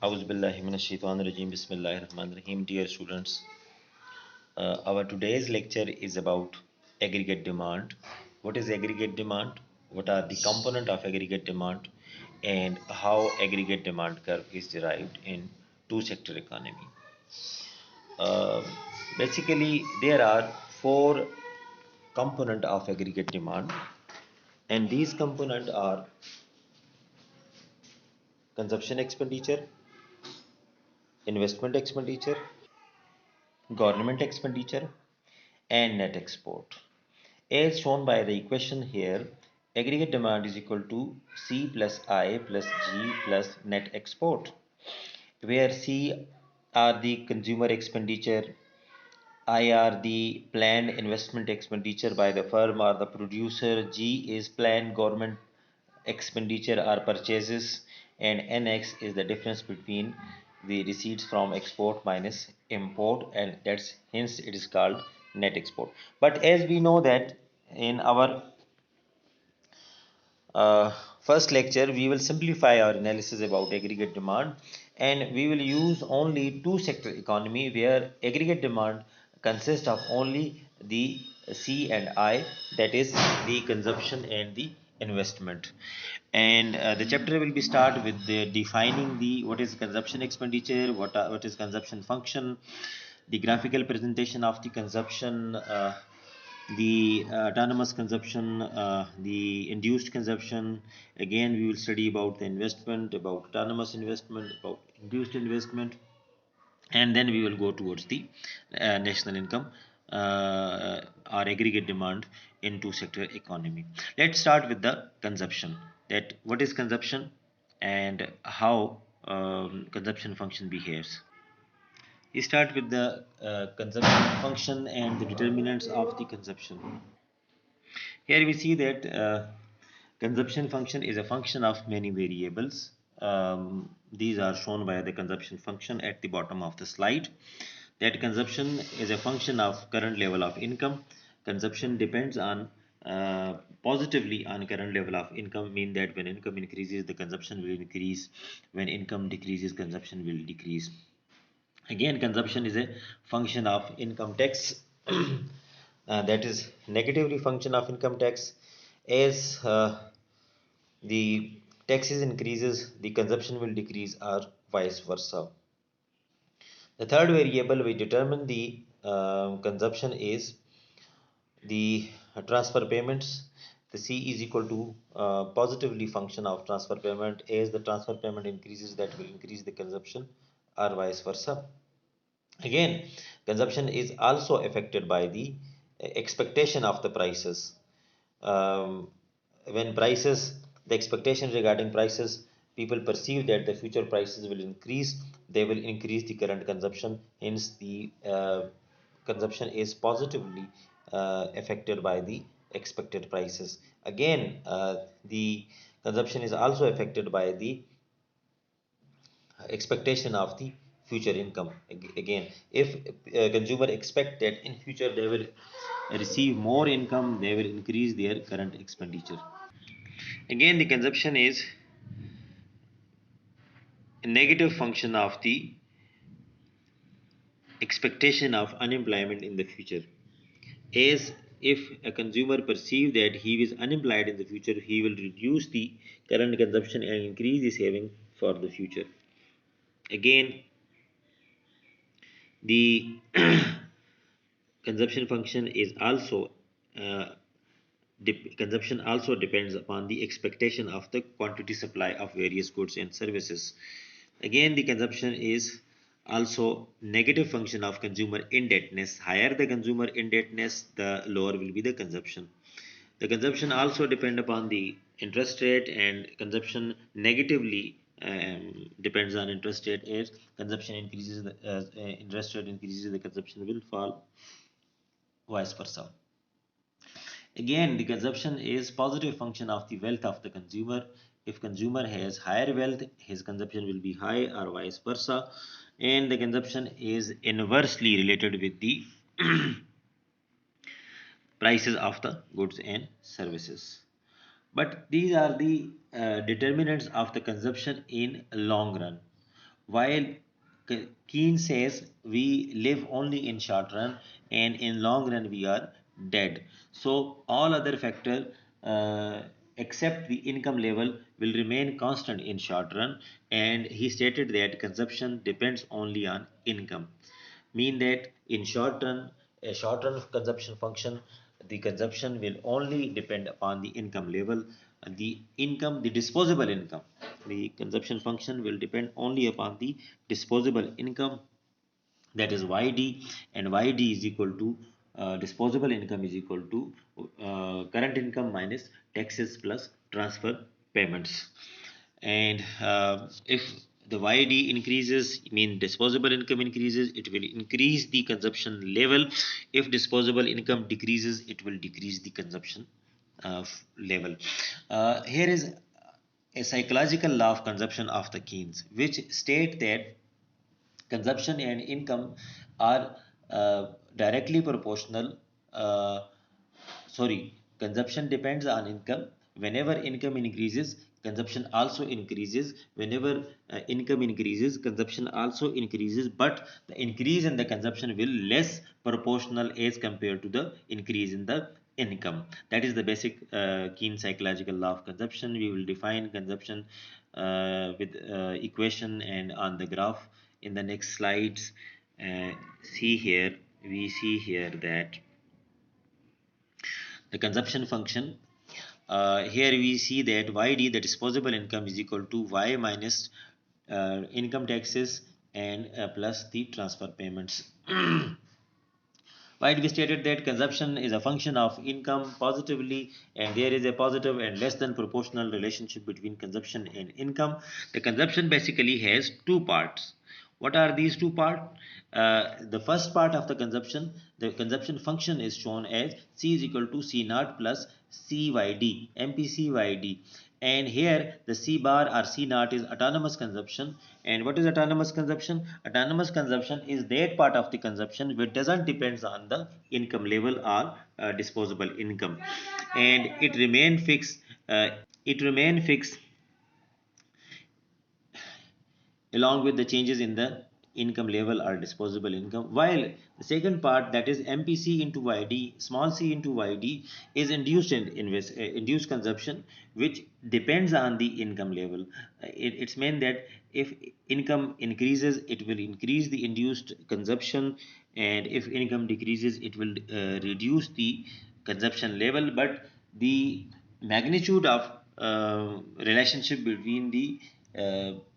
Auzubillahi minash-shaytanir-rajeem. Bismillahir-rahmanir-rahim. Dear students, our today's lecture is about aggregate demand. What is aggregate demand? What are the components of aggregate demand? And how aggregate demand curve is derived in two-sector economy. Uh, Basically, there are four components of aggregate demand, and these components are consumption expenditure, investment expenditure, government expenditure, and net export. As shown by the equation here, aggregate demand is equal to C plus I plus G plus net export, where C are the consumer expenditure, I are the planned investment expenditure by the firm or the producer, G is planned government expenditure or purchases, and NX is the difference between the receipts from export minus import, and that's hence it is called net export. But as we know that in our uh, first lecture we will simplify our analysis about aggregate demand, and we will use only two sector economy where aggregate demand consists of only the C and I, that is the consumption and the investment. And the chapter will be start with the defining the what is consumption expenditure, what is consumption function, the graphical presentation of the consumption, the autonomous consumption, the induced consumption. Again, we will study about the investment, about autonomous investment, about induced investment, and then we will go towards the national income or aggregate demand in two sector economy. Let's start with the consumption. That what is consumption and how consumption function behaves. We start with the consumption function and the determinants of the consumption. Here we see that consumption function is a function of many variables. These are shown by the consumption function at the bottom of the slide. That consumption is a function of current level of income. Consumption depends on positively on current level of income, mean that when income increases, the consumption will increase. When income decreases, consumption will decrease. Again, consumption is a function of income tax. That is negatively function of income tax. As the taxes increases, the consumption will decrease, or vice versa. The third variable we determine the consumption is the transfer payments. The C is equal to positively function of transfer payment. As the transfer payment increases, that will increase the consumption, or vice versa. Again, consumption is also affected by the expectation of the prices. When prices, the expectation regarding prices, people perceive that the future prices will increase, they will increase the current consumption. Hence, the consumption is positively affected by the expected prices. Again, the consumption is also affected by the expectation of the future income. Again, if consumer expect that in future they will receive more income, they will increase their current expenditure. Again, the consumption is a negative function of the expectation of unemployment in the future. As if a consumer perceive that he is unemployed in the future, he will reduce the current consumption and increase the saving for the future. Again, the consumption function is also consumption also depends upon the expectation of the quantity supply of various goods and services. Again, the consumption is also negative function of consumer indebtedness. Higher the consumer indebtedness, the lower will be the consumption. The consumption also depend upon the interest rate, and consumption negatively depends on interest rate. As consumption increases, the interest rate increases, the consumption will fall, vice versa. Again, the consumption is positive function of the wealth of the consumer. If consumer has higher wealth, his consumption will be high, or vice versa. And the consumption is inversely related with the prices of the goods and services. But these are the determinants of the consumption in long run. while Keynes says we live only in short run and in long run we are dead. So all other factor except the income level will remain constant in short run, and he stated that consumption depends only on income, mean that in short run, a short run consumption function, the consumption will only depend upon the income level. The disposable income, the consumption function will depend only upon the disposable income, that is YD, and YD is equal to disposable income is equal to current income minus taxes plus transfer payments. And if the YD increases, mean disposable income increases, it will increase the consumption level. If disposable income decreases, it will decrease the consumption level. Here is a psychological law of consumption of the Keynes, which state that consumption and income are directly proportional. uh, Sorry, consumption depends on income. Whenever income increases, consumption also increases. Whenever income increases, consumption also increases, but the increase in the consumption will less proportional as compared to the increase in the income. That is the basic keen psychological law of consumption. We will define consumption with equation and on the graph in the next slides. uh, See here, we see here that the consumption function, here we see that YD, the disposable income, is equal to Y minus income taxes and plus the transfer payments. While we stated that consumption is a function of income positively, and there is a positive and less than proportional relationship between consumption and income, the consumption basically has two parts. What are these two parts? The first part of the consumption function is shown as C is equal to C naught plus CYD, MPCYD. And here the C bar or C naught is autonomous consumption. And what is autonomous consumption? Autonomous consumption is that part of the consumption which doesn't depends on the income level or disposable income, and it remain fixed along with the changes in the income level or disposable income, while the second part, that is MPC into YD, small c into YD, is induced consumption, which depends on the income level. It's meant that if income increases, it will increase the induced consumption, and if income decreases, it will reduce the consumption level. But the magnitude of relationship between the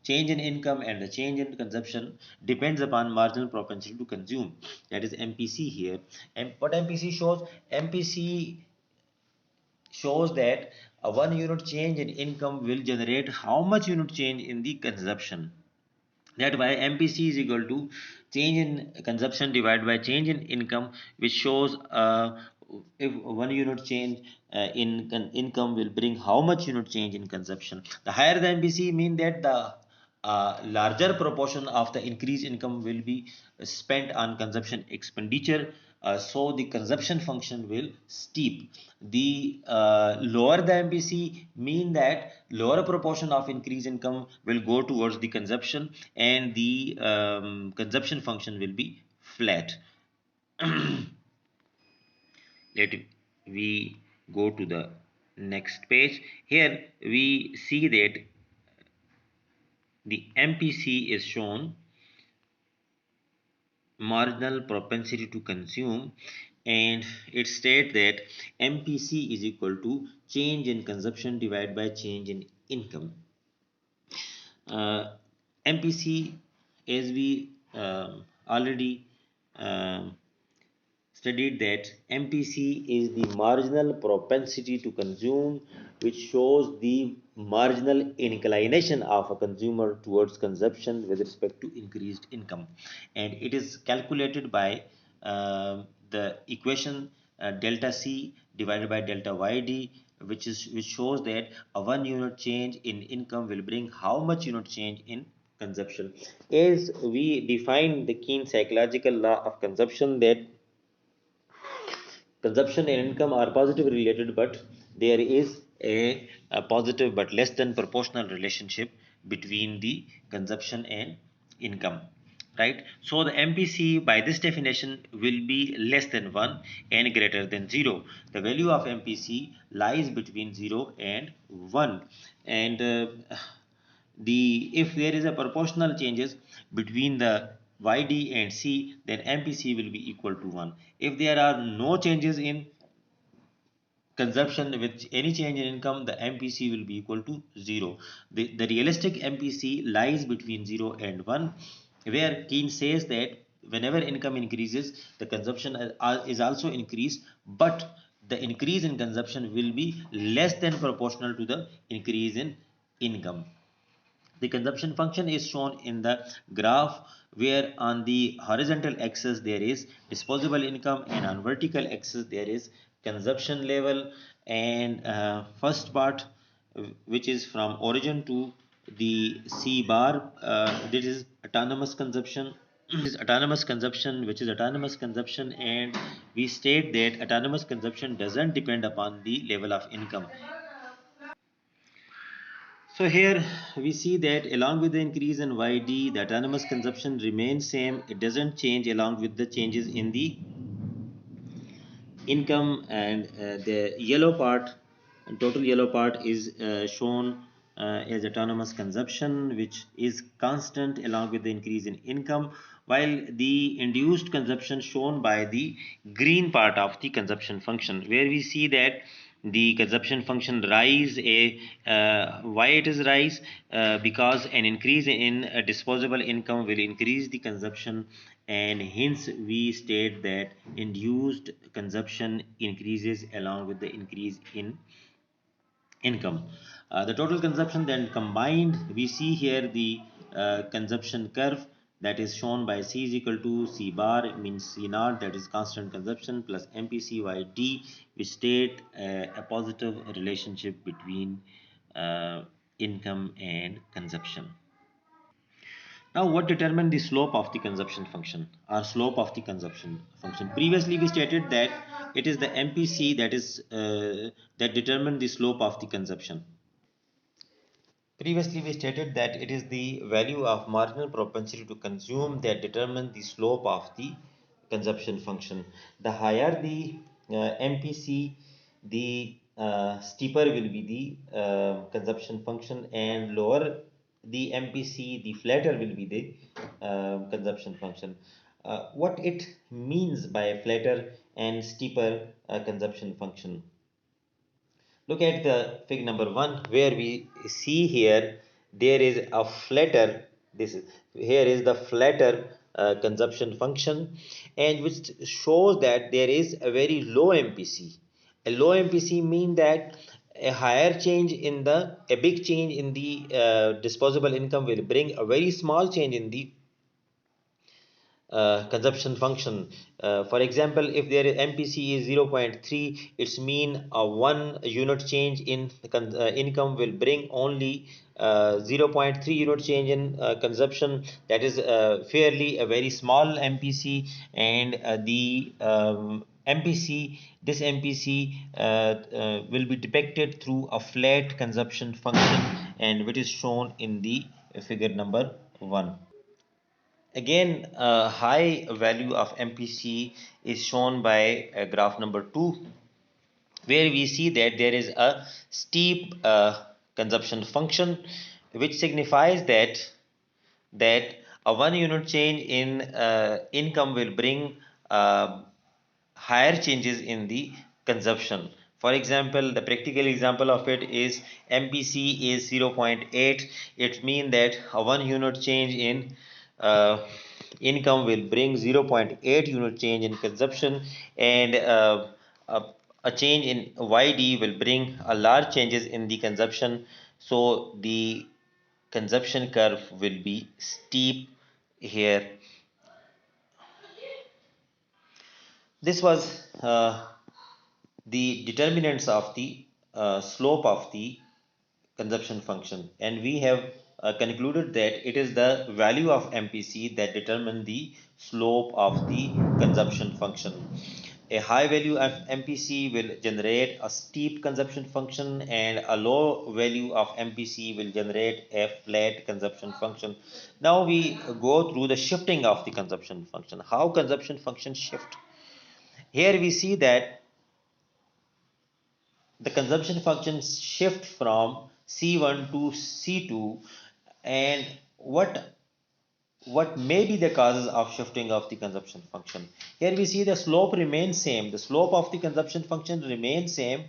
change in income and the change in consumption depends upon marginal propensity to consume, that is MPC here. And what MPC shows? MPC shows that a 1 unit change in income will generate how much unit change in the consumption. That why MPC is equal to change in consumption divided by change in income, which shows if 1 unit change in income will bring how much unit change in consumption. The higher the MPC mean that the larger proportion of the increased income will be spent on consumption expenditure. So the consumption function will steep. The lower the MPC mean that lower proportion of increased income will go towards the consumption, and the consumption function will be flat. Let we go to the next page. Here we see that the MPC is shown, marginal propensity to consume, and it states that MPC is equal to change in consumption divided by change in income. MPC, as we already um, studied, that MPC is the marginal propensity to consume, which shows the marginal inclination of a consumer towards consumption with respect to increased income, and it is calculated by the equation delta C divided by delta YD, which shows that a 1 unit change in income will bring how much unit change in consumption. As we define the keen psychological law of consumption, that consumption and income are positively related, but there is a positive but less than proportional relationship between the consumption and income, right? So the MPC by this definition will be less than 1 and greater than 0. The value of MPC lies between 0 and 1, and the if there is a proportional changes between the YD and C, then MPC will be equal to 1. If there are no changes in consumption with any change in income, the MPC will be equal to 0. The realistic MPC lies between 0 and 1, where Keynes says that whenever income increases, the consumption is also increased, but the increase in consumption will be less than proportional to the increase in income. The consumption function is shown in the graph, where on the horizontal axis there is disposable income and on vertical axis there is consumption level. And first part, which is from origin to the C bar, this is autonomous consumption. Is autonomous consumption, which is autonomous consumption, and we state that autonomous consumption doesn't depend upon the level of income. So here we see that along with the increase in YD, the autonomous consumption remains same. It doesn't change along with the changes in the income, and the yellow part, total yellow part is shown as autonomous consumption, which is constant along with the increase in income, while the induced consumption shown by the green part of the consumption function, where we see that the consumption function rise why it is rise, because an increase in disposable income will increase the consumption, and hence we state that induced consumption increases along with the increase in income. The total consumption then combined, we see here the consumption curve that is shown by C is equal to C bar, means C naught, that is constant consumption, plus MPC by D, which state a positive relationship between income and consumption. Now, what determines the slope of the consumption function or slope of the consumption function? Previously, we stated that it is the MPC that is that determine the slope of the consumption. Previously, we stated that it is the value of marginal propensity to consume that determine the slope of the consumption function. The higher the MPC, the steeper will be the consumption function, and lower the MPC, the flatter will be the consumption function. What it means by flatter and steeper consumption function? Look at the fig number 1, where we see here there is a flatter. This is, here is the flatter consumption function, and which shows that there is a very low MPC. A low MPC mean that a higher change in the a big change in the disposable income will bring a very small change in the consumption function. For example, if there is MPC is 0.3, it's mean a 1 unit change in income will bring only 0.3 unit change in consumption. That is fairly a very small MPC, and the MPC, this MPC will be depicted through a flat consumption function, and which is shown in the figure number 1. Again, a high value of MPC is shown by graph number 2, where we see that there is a steep consumption function, which signifies that a 1 unit change in income will bring higher changes in the consumption. For example, the practical example of it is MPC is 0.8. It means that a 1 unit change in income will bring 0.8 unit change in consumption, and a, a change in YD will bring a large changes in the consumption. So the consumption curve will be steep here. This was the determinants of the slope of the consumption function, and we have concluded that it is the value of MPC that determine the slope of the consumption function. A high value of MPC will generate a steep consumption function, and a low value of MPC will generate a flat consumption function. Now we go through the shifting of the consumption function. How consumption function shift? Here we see that the consumption functions shift from C1 to C2, and what may be the causes of shifting of the consumption function. Here we see the slope remains same. The slope of the consumption function remains same,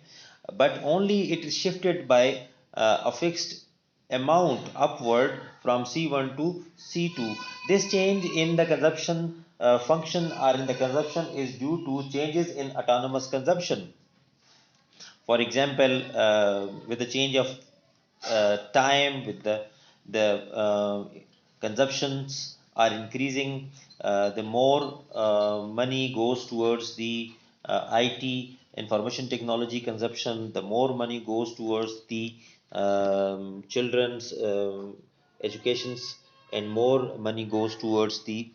but only it is shifted by a fixed amount upward from C1 to C2. This change in the consumption function or in the consumption is due to changes in autonomous consumption. For example, with the change of time, with the consumptions are increasing, the more money goes towards the IT information technology consumption, the more money goes towards the children's educations, and more money goes towards the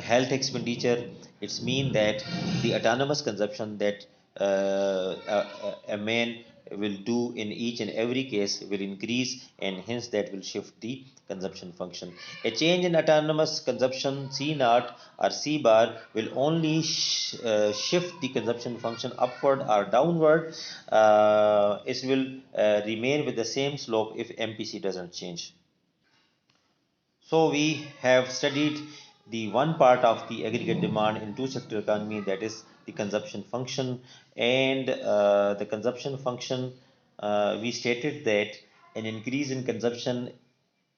health expenditure. It's mean that the autonomous consumption that a man will do in each and every case will increase, and hence that will shift the consumption function. A change in autonomous consumption C naught or C bar will only shift the consumption function upward or downward. It will remain with the same slope if MPC doesn't change. So we have studied the one part of the aggregate demand in two-sector economy, that is the consumption function. And the consumption function, we stated that an increase in consumption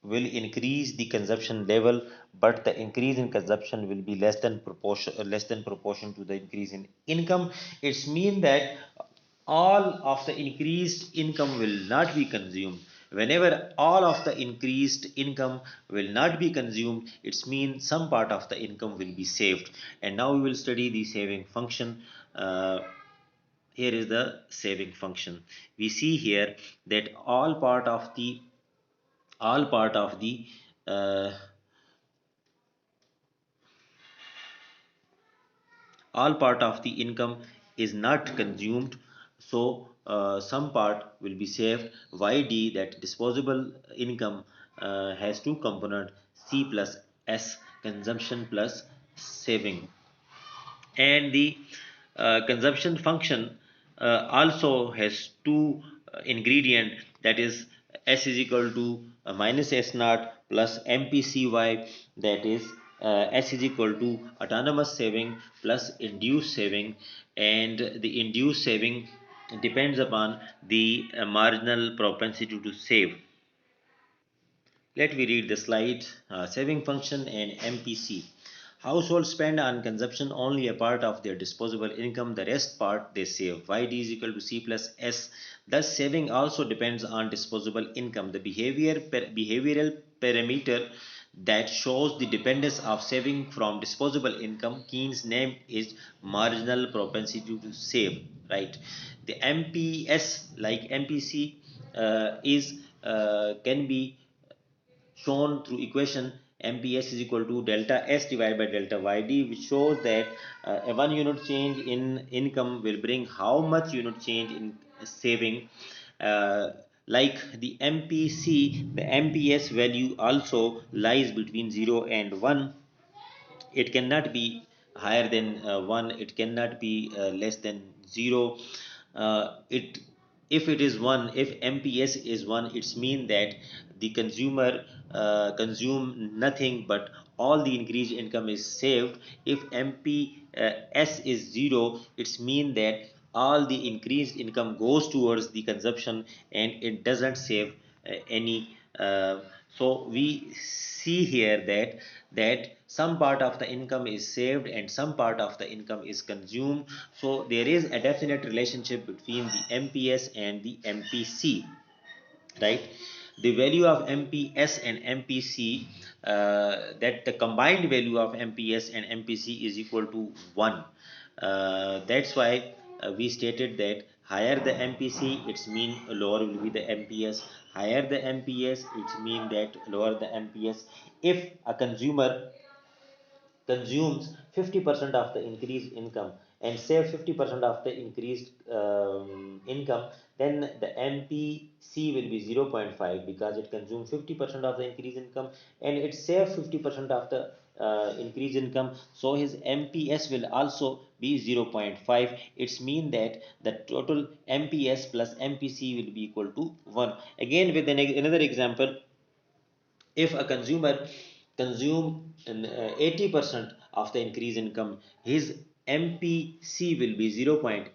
will increase the consumption level, but the increase in consumption will be less than proportion to the increase in income. It's mean that all of the increased income will not be consumed. Whenever all of the increased income will not be consumed, it's mean some part of the income will be saved. And now we will study the saving function. Here is the saving function. We see here that all part of the uh, all part of the income is not consumed, so some part will be saved. YD, that disposable income, has two component, C plus S, consumption plus saving. And the consumption function also has two ingredient, that is S is equal to minus S naught plus MPCY, that is S is equal to autonomous saving plus induced saving. And the induced saving depends upon the marginal propensity to save. Let me read the slide. Saving function and MPC. Households spend on consumption only a part of their disposable income, the rest part they save. YD is equal to C plus S. Thus, saving also depends on disposable income. The behavioral parameter that shows the dependence of saving from disposable income, Keynes' name is marginal propensity to save. Right? The MPS, like MPC, is can be shown through equation MPS is equal to delta S divided by delta YD, which shows that a 1 unit change in income will bring how much unit change in saving. Uh, like the MPC, the MPS value also lies between 0 and 1. It cannot be higher than 1, it cannot be less than 0. It If it is 1, if MPS is 1, it's mean that the consumer consume nothing, but all the increased income is saved. If MPS is 0, it's mean that all the increased income goes towards the consumption and it doesn't save any. So we see here that some part of the income is saved and some part of the income is consumed. So there is a definite relationship between the MPS and the MPC, right? The value of MPS and MPC, that the combined value of MPS and MPC is equal to 1. That's why we stated that higher the MPC, it's mean lower will be the MPS. Higher the MPS, it's mean that lower the MPS. If a consumer consumes 50% of the increased income and save 50% of the increased income, then the MPC will be 0.5 because it consumes 50% of the increased income and it saves 50% of the increased income. So his MPS will also be 0.5. It's mean that the total MPS plus MPC will be equal to 1. Again, with another example, if a consumer consume 80% of the increased income, his MPC will be 0.8,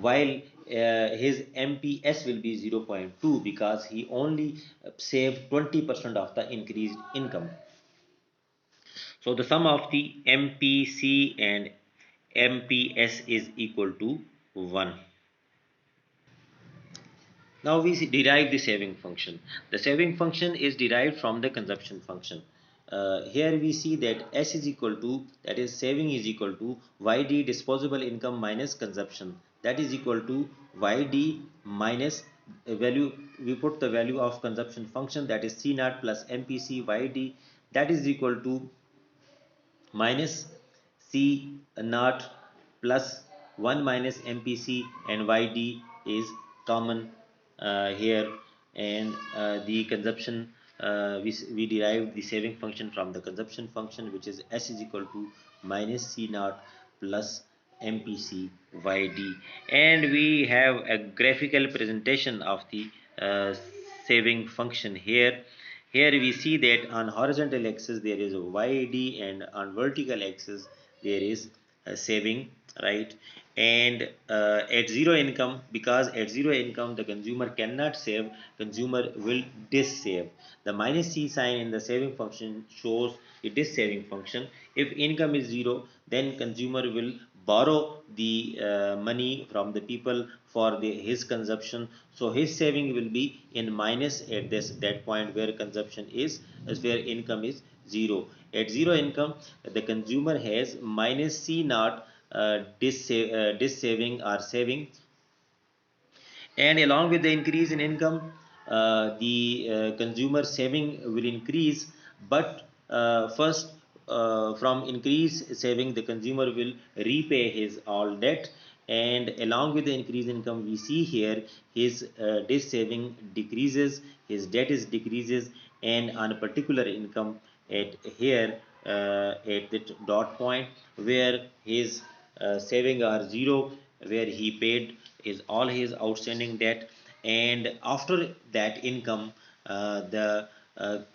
while his MPS will be 0.2 because he only saved 20% of the increased income. So the sum of the MPC and MPS is equal to 1. Now we derive the saving function. The saving function is derived from the consumption function. Here we see that S is equal to, that is saving is equal to YD disposable income minus consumption, that is equal to YD minus value, we put the value of consumption function, that is C naught plus MPC YD, that is equal to minus C naught plus 1 minus MPC, and YD is common here, and the consumption, we derive the saving function from the consumption function, which is S is equal to minus C naught plus MPC YD, and we have a graphical presentation of the saving function here. Here we see that on horizontal axis there is a YD and on vertical axis there is a saving, right? And at zero income, because at zero income the consumer cannot save, consumer will dis-save. The minus C sign in the saving function shows a dis-saving function. If income is zero, then consumer will borrow the money from the people for his consumption, so his saving will be in minus at that point where consumption is, as where income is zero. At zero income the consumer has minus C naught dis saving or saving, and along with the increase in income the consumer saving will increase, but first from increase saving the consumer will repay his all debt, and along with the increase in income we see here his dis saving decreases, his debt is decreases, and on a particular income at here at the dot point where his saving are zero, where he paid is all his outstanding debt, and after that income the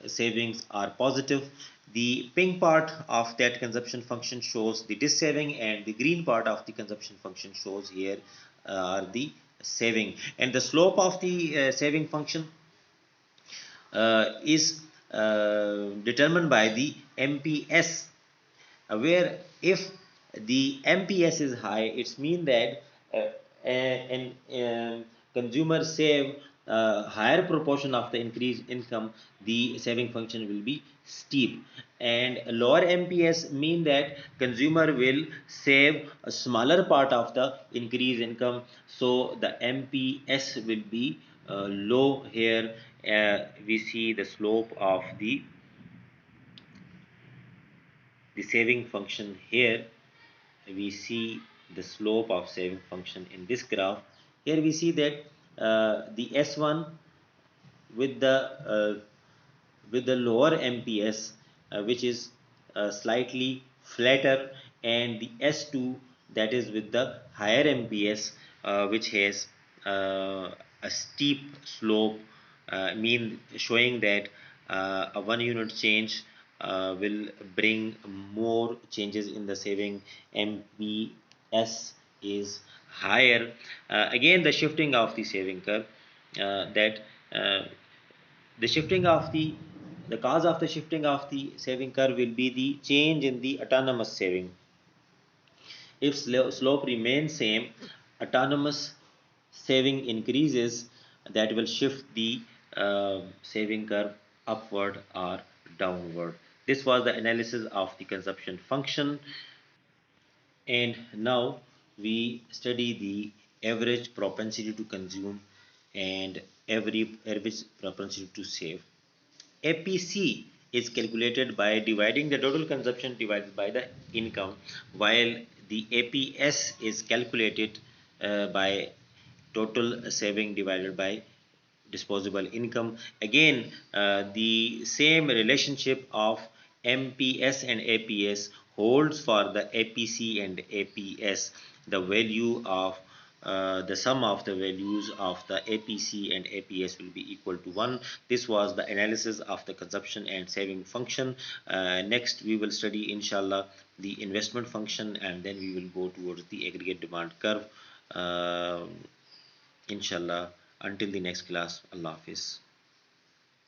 savings are positive. The pink part of that consumption function shows the dis saving, and the green part of the consumption function shows here are the saving, and the slope of the saving function is determined by the MPS, where if the MPS is high, it's mean that an consumer save higher proportion of the increased income, the saving function will be steep, and lower MPS mean that consumer will save a smaller part of the increased income, so the MPS will be low here. We see the slope of the saving function here. We see the slope of saving function in this graph. Here we see that the S1 with the lower MPS, which is slightly flatter, and the S2 that is with the higher MPS, which has a steep slope, mean showing that a 1 unit change will bring more changes in the saving. MPS is higher. Again, the shifting of the saving curve, that the shifting of the cause of the shifting of the saving curve will be the change in the autonomous saving. If slope remains same, autonomous saving increases, that will shift the saving curve upward or downward. This was the analysis of the consumption function, and now we study the average propensity to consume and average propensity to save. APC is calculated by dividing the total consumption divided by the income, while the APS is calculated by total saving divided by disposable income. Again, the same relationship of MPS and APS holds for the APC and APS. The value of the sum of the values of the APC and APS will be equal to 1. This was the analysis of the consumption and saving function. Next we will study inshallah the investment function, and then we will go towards the aggregate demand curve. Inshallah, until the next class, Allah Hafiz.